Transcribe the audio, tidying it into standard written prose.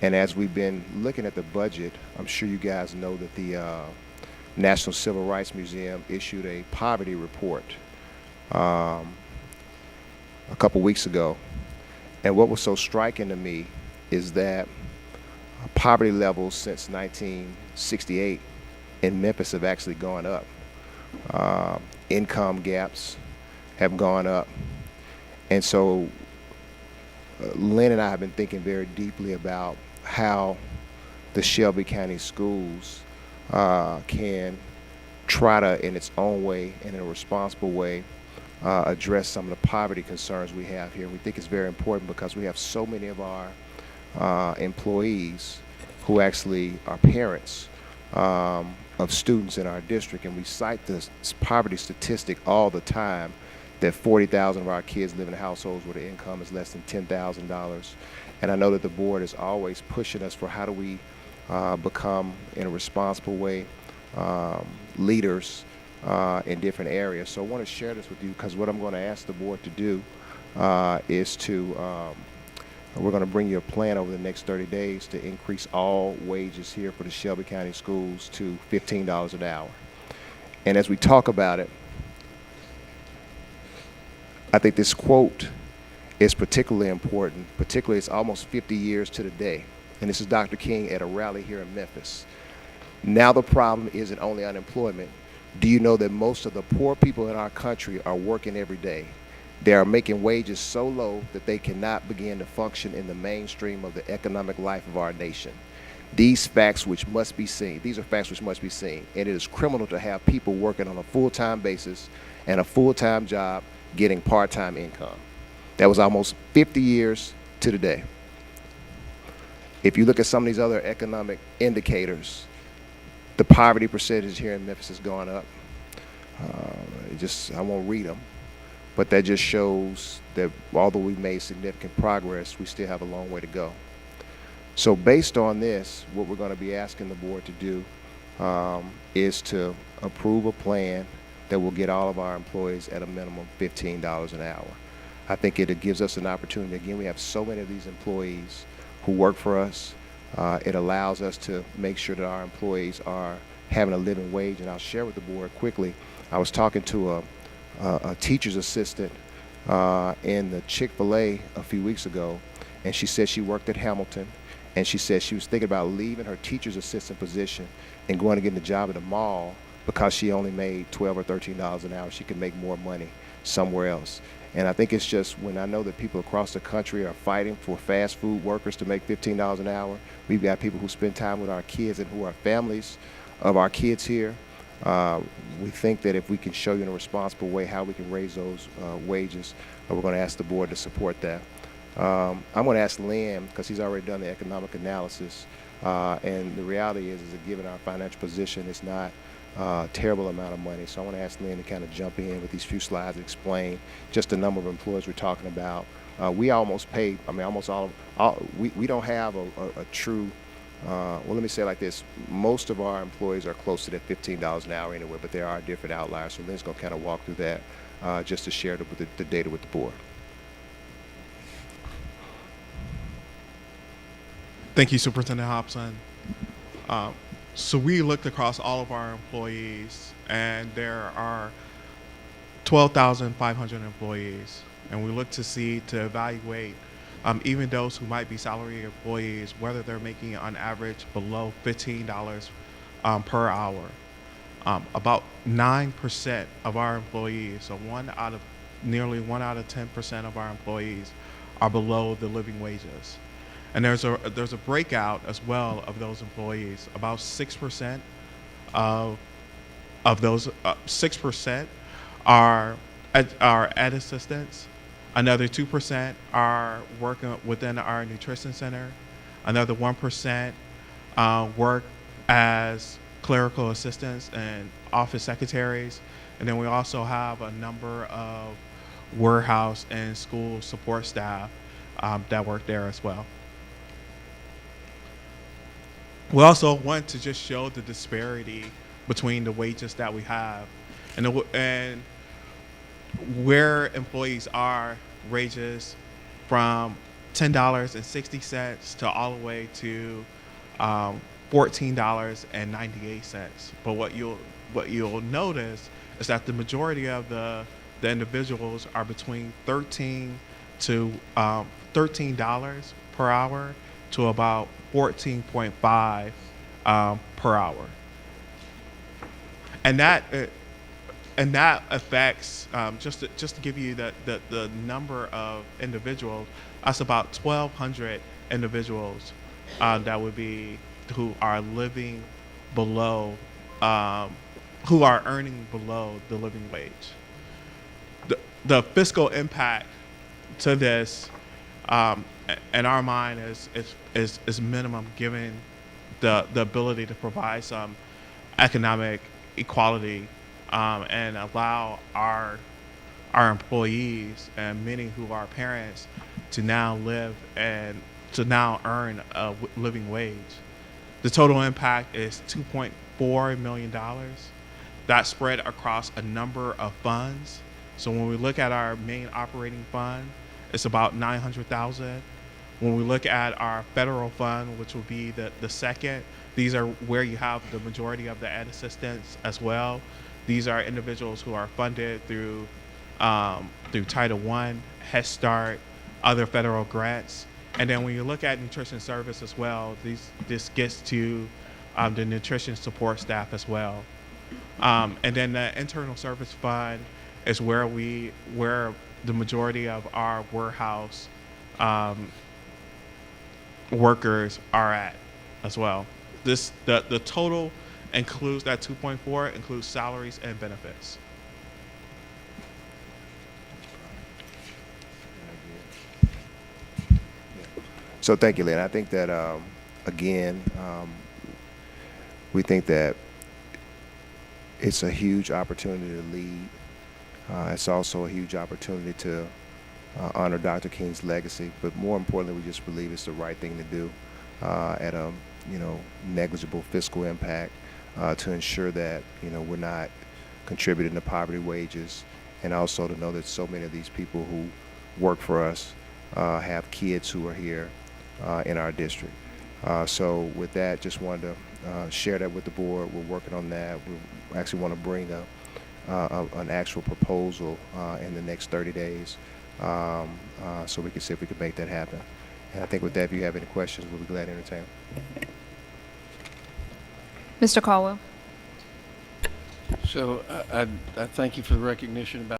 And as we've been looking at the budget, I'm sure you guys know that the National Civil Rights Museum issued a poverty report um, a couple weeks ago. And what was so striking to me is that poverty levels since 1968 in Memphis have actually gone up. Income gaps have gone up. And so Lynn and I have been thinking very deeply about how the Shelby County schools can try to, in its own way and in a responsible way, address some of the poverty concerns we have here. We think it's very important because we have so many of our employees who actually are parents of students in our district, and we cite this poverty statistic all the time that 40,000 of our kids live in households where the income is less than $10,000. And I know that the board is always pushing us for how do we become, in a responsible way, leaders in different areas. So I want to share this with you because what I'm going to ask the board to do is to we're going to bring you a plan over the next 30 days to increase all wages here for the Shelby County schools to $15 an hour. And as we talk about it, I think this quote is particularly important, particularly it's almost 50 years to the day. And this is Dr. King at a rally here in Memphis. Now the problem isn't only unemployment. Do you know that most of the poor people in our country are working every day? They are making wages so low that they cannot begin to function in the mainstream of the economic life of our nation. These are facts which must be seen. And it is criminal to have people working on a full-time basis and a full-time job getting part-time income. That was almost 50 years to the day. If you look at some of these other economic indicators, the poverty percentage here in Memphis has gone up. I won't read them, but that just shows that although we've made significant progress, we still have a long way to go. So based on this, what we're going to be asking the board to do is to approve a plan that will get all of our employees at a minimum $15 an hour. I think it gives us an opportunity. Again, we have so many of these employees who work for us. It allows us to make sure that our employees are having a living wage. And I'll share with the board quickly, I was talking to a teacher's assistant in the Chick-fil-A a few weeks ago, and she said she worked at Hamilton, and she said she was thinking about leaving her teacher's assistant position and going to get a job at a mall because she only made $12 or $13 an hour. She could make more money somewhere else. And I think it's just when I know that people across the country are fighting for fast food workers to make $15 an hour, we've got people who spend time with our kids and who are families of our kids here. We think that if we can show you in a responsible way how we can raise those wages, we're going to ask the board to support that. I'm going to ask Lynn, because he's already done the economic analysis, and the reality is that given our financial position, it's not a terrible amount of money. So I want to ask Lynn to kind of jump in with these few slides and explain just the number of employees we're talking about. We almost pay, almost all we don't have a true, well, let me say it like this. Most of our employees are close to that $15 an hour anyway, but there are different outliers. So Lynn's going to kind of walk through that just to share the data with the board. Thank you, Superintendent Hopson. So we looked across all of our employees, and there are 12,500 employees, and we look to evaluate even those who might be salary employees, whether they're making on average below $15 per hour. About 9% of our employees, so nearly 1 out of 10% of our employees are below the living wages. And there's a breakout as well of those employees. About 6% of those 6% are ed assistants. Another 2% are working within our nutrition center. Another 1% work as clerical assistants and office secretaries. And then we also have a number of warehouse and school support staff that work there as well. We also want to just show the disparity between the wages that we have and where employees are ranges from $10.60 to all the way to $14.98. But what you'll notice is that the majority of the individuals are between $13 per hour to about 14.5 per hour, and that affects just to give you the number of individuals. That's about 1,200 individuals that would be who are living below, who are earning below the living wage. The fiscal impact to this, in our mind, is minimum, given the ability to provide some economic equality and allow our employees and many who are parents to now live and to now earn a living wage. The total impact is $2.4 million. That's spread across a number of funds. So when we look at our main operating fund, it's about $900,000. When we look at our federal fund, which will be the second, these are where you have the majority of the ed assistance as well. These are individuals who are funded through Title I, Head Start, other federal grants. And then when you look at nutrition service as well, this gets to the nutrition support staff as well. And then the internal service fund is where the majority of our warehouse workers are at as well. The total includes that 2.4 includes salaries and benefits. So thank you, Lynn. I think that, again, we think that it's a huge opportunity to lead. It's also a huge opportunity to honor Dr. King's legacy, but more importantly, we just believe it's the right thing to do at a negligible fiscal impact to ensure that we're not contributing to poverty wages, and also to know that so many of these people who work for us have kids who are here in our district. So with that, just wanted to share that with the board. We're working on that. We actually want to bring an actual proposal in the next 30 days so we can see if we can make that happen. And I think with that, if you have any questions, we'll be glad to entertain them. Mr. Caldwell. So I thank you for the recognition about